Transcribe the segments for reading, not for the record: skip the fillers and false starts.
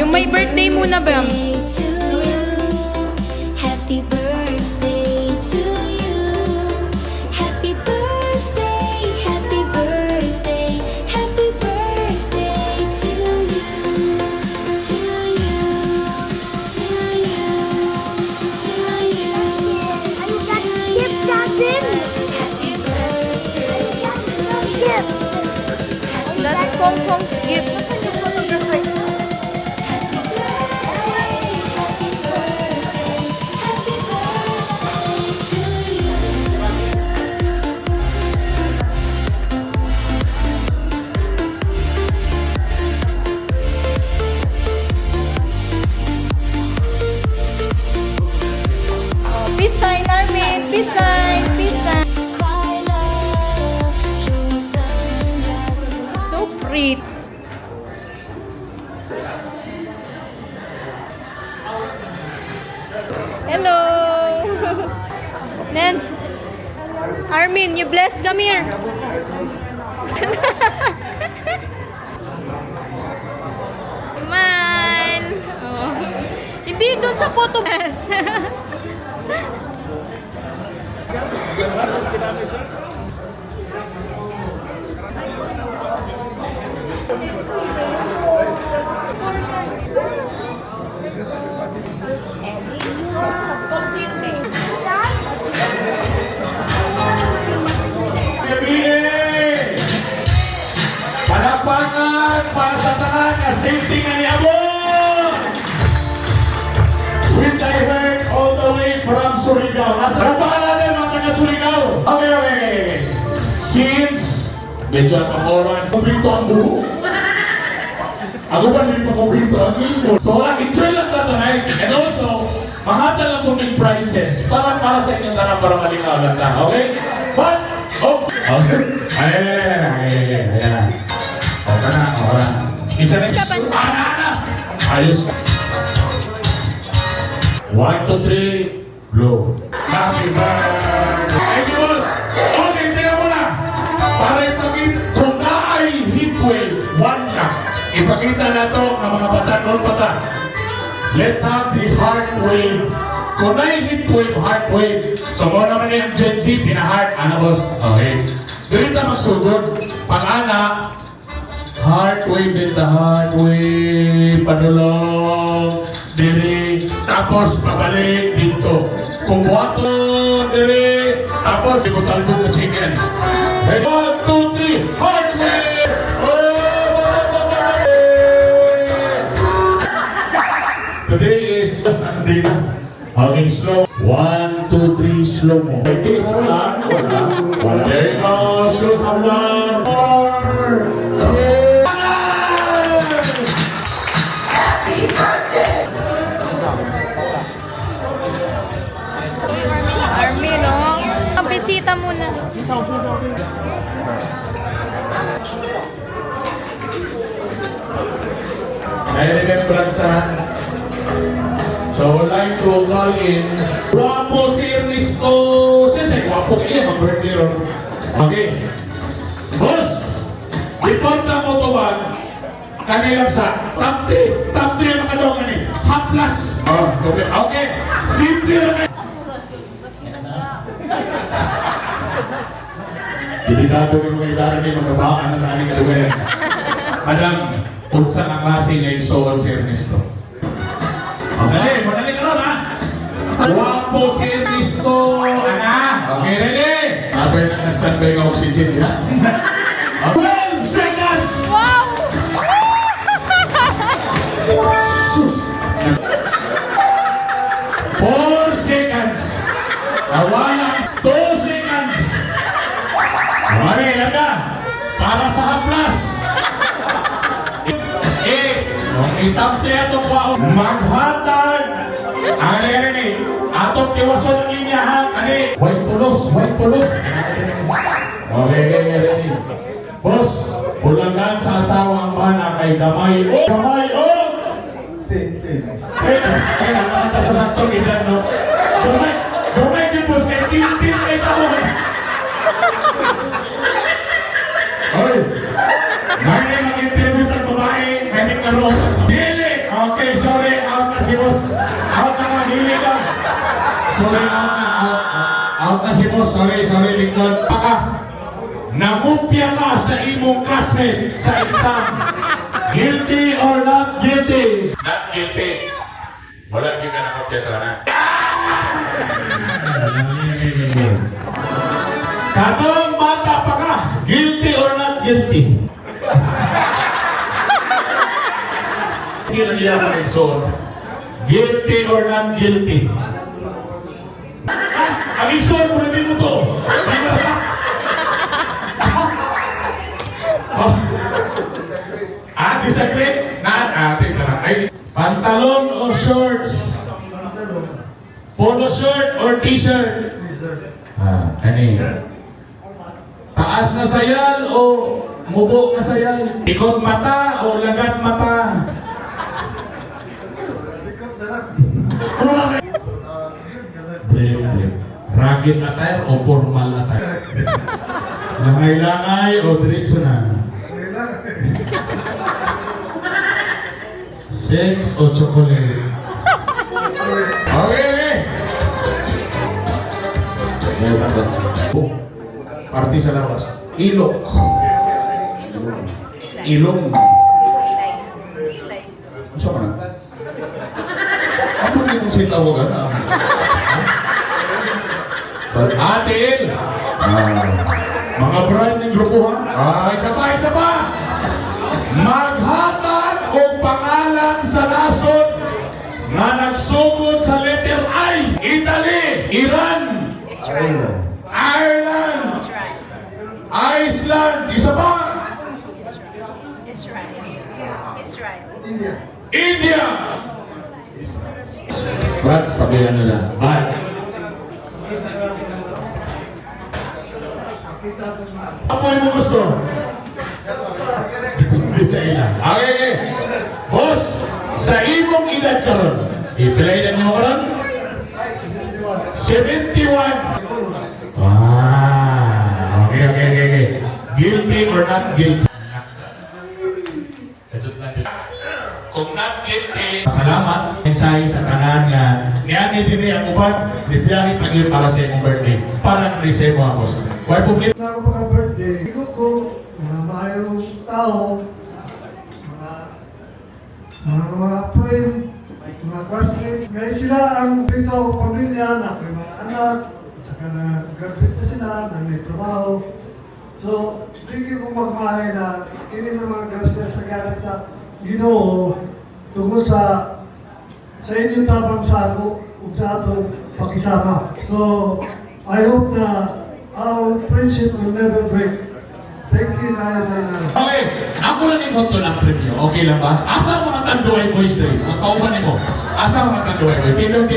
Yung may birthday muna ba? Happy birthday to you. Happy birthday, happy birthday, happy birthday to you. To you, to you, to you. Gift natin! Happy birthday to you. That's Kong Kong's gift. Peace sign, Armin. Peace sign. Peace sign. So pretty. Hello. Nance. Armin, you bless. Come here. Smile. Oh. Hindi doon sa photo. Palakpakan para sa tanan na safety nga ni Abon! Which I heard all the way from Surigao. Palakpakan natin mga taga Surigao. Okay. Since medyo ang oras, kumpleto ang buho. Ako ba hindi pa kumpleto ang imo? So enjoy lang na tonight. And also, mahata lang kung may prizes. Para sa inyo na para malinaw lang na. Okay? But, okay. Ayan. Okay na. Isa rin. Ana. Ayos ka. 1, 2, 3, blow. Happy birthday. Thank you, boss. Okay, tingnan mo na. Para ipakita, kung naay heatwave, 1 lang. Ipakita na to ng mga bata, non-bata. Let's have the heart wave. Kung naay heatwave, heart wave. So, mo naman yung Gen Z, pina-heart. Ano, boss? Okay. Dito magsugod. Pang-ana, heart wave in the heart wave. Padulong. Diri. Tapos, pabalik dito. Kung buhaton, diri. Tapos, ibutalbog na chicken. 1, 2, 3, heart wave! Today is just andin. Hugging slow. 1, 2, 3, slow mo. Okay, slow lang. Okay, slow sa ulan. Happy birthday! Armin, no? Ang bisita muna. May remembrance na. So, like to call in. Guwapo si Ernesto. Siyempre, guwapo kayo. Mag-birthday ron. Okay. Boss, iporta mo to ba? Kanilang sa top 3. Top 3 ang makadaw ka ni. Half plus. Okay. Simple lang kayo. Delikado rin mo ilan ni magkabaan ng aming kalugan. Madam, unsa ang klase na isoon si Ernesto? Madali ka ron, ha? Guwapo si Ernesto, ana? Okay, ready? Abay na na-standby ka oxygen, ha? 12 seconds! Wow! Sus! 4 seconds! Nawala! 2 seconds! Mari, laga! Para sa haplas! Kung itap siya itong kwao, maghatag! Ang ano atong tiwason ng inyahan, white pulos! Okay, ready. Boss, bulagan sa asawang mana kay Gamay O! Kaya nakakata sa saktong edad, no? Gamay din, boss, kay Tintin kay Tawag! Oy! May mag-interview ng babae, may deklaro. Dili! Okay! Sorry, out na. Out na si boss. Sorry, lingkod. Baka, namupya ka sa imong classmate sa exam. Guilty or not guilty? Not guilty. Wala yung ka namupya sana. Katong bata pa ka. Guilty or not guilty? Hindi na niya ang exon. Guilty or not guilty? Ang exon, pwede mo to. Disagree? Tingnan na. Pantalon o shorts? Polo shirt or t-shirt? Kani. Taas na sayal o mubo na sayal? Ikot mata o lagat mata? Ano lang? Rugged attire o formal attire? Langay-langay o diretso na? Sex o chocolate? Okay. Party sa labas. Ilok. Ilong. Ano ka na? Ano din yung sinawagan na? Atin! Mga brand ng grupo ha? Isa pa! Maghatag o pangalan sa nasod na nagsugod sa letter I. Italy, Iran, Ireland, Iceland, isa pa? Israel. India. Brad, pagyan na lang. Brad. Apa yang mo gusto? Depende sa ila. Okay. Boss, sa imong edad karon, ipilay na niyo karon? 71. Okay. Guilty or not guilty? Kung not guilty, salamat. Mensahe sa kanan nga niyan din ang uban, bibiyahe pa yun para sa imong birthday. Para na sa imong boss. Why public? Na ako pagka-birthday, ikot ko, mga mayong tao, mga friend, mga classmate. Ngayon sila ang pito ko pamilya, na ako yung mga anak, at saka na-graduate na sila, na may trabaho. So, hindi ko magmahay na ini ng mga grasya sa galang sa Ginoo tungkol sa inyo tabang sago ug sa atong pakisama. So, I hope na our friendship will never break. Thank you na sa inyo. Okay, ako lang yung konto ng premyo. Okay lang ba? Asa mga tanduay boys dre? Ang kauban mo. Asa mga tanduay boys? Tindog.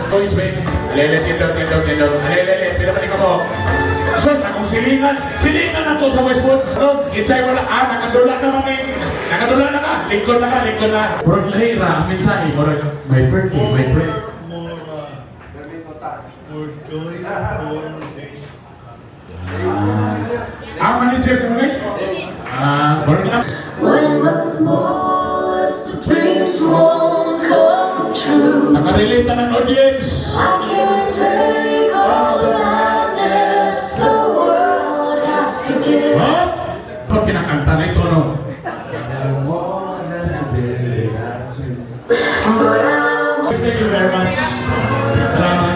Boys, wait. Lele, tindog. Lele, pinapalik ko mo. Sus, akong silingan na to sa Westwood. Ano? Insay wala. Nakadula ka mami. Nakadula na ka. Lingkod na. Murag lahira, ang mensahe. Murag, my birthday, my friend. For joy, for day. Ang manager ko rin? Murag na. When my smallest dreams won't come true, Nakarelate na ng audience. I can't take all the madness the world has to give. Oh? Ito pinakanta na ito, no? Thank you very much. Salamat.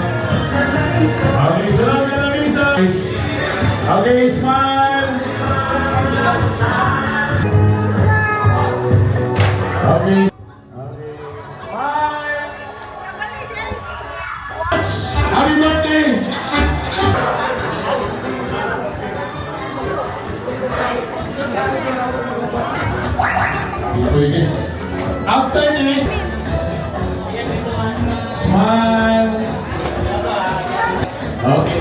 Okay, salamat na misa. Okay, smile. Okay. Smile. Happy birthday. After this, smile. Okay.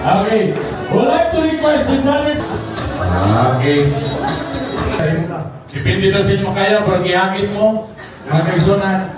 Okay. Would like to request the brothers. Okay. Depende na sa inyo kaya, pero gihangin mo, mga kaisunan.